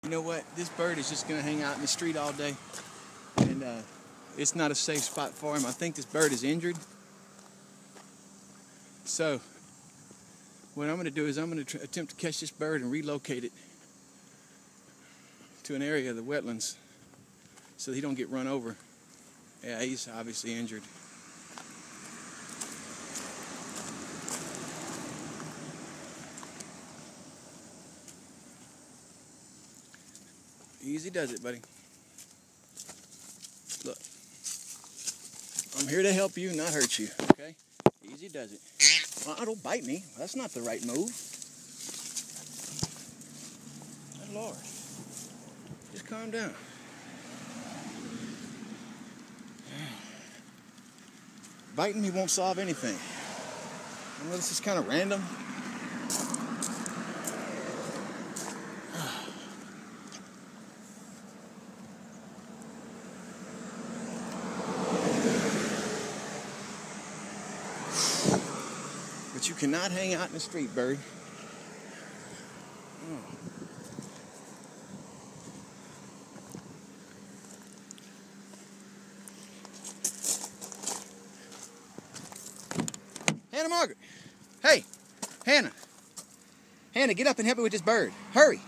You know what? This bird is just going to hang out in the street all day. And it's not a safe spot for him. I think this bird is injured. So what I'm going to do is I'm going to attempt to catch this bird and relocate it to an area of the wetlands so that he don't get run over. Yeah, he's obviously injured. Easy does it, buddy. Look, I'm here to help you, not hurt you, okay? Easy does it. Well, don't bite me. That's not the right move. Good Lord. Just calm down. Biting me won't solve anything. I know this is kind of random. But you cannot hang out in the street, bird. Oh. Hannah Margaret. Hey, Hannah. Hannah, get up and help me with this bird. Hurry.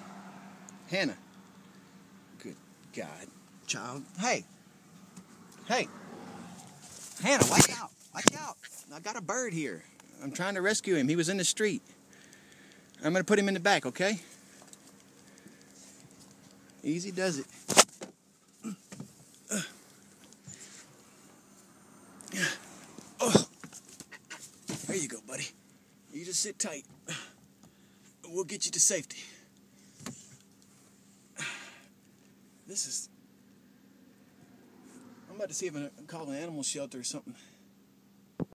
Hannah. Good God, child. Hey. Hey. Hannah, watch out. Watch out. I got a bird here. I'm trying to rescue him. He was in the street. I'm going to put him in the back, okay? Easy does it. Oh. There you go, buddy. You just sit tight. We'll get you to safety. I'm about to see if I can call an animal shelter or something.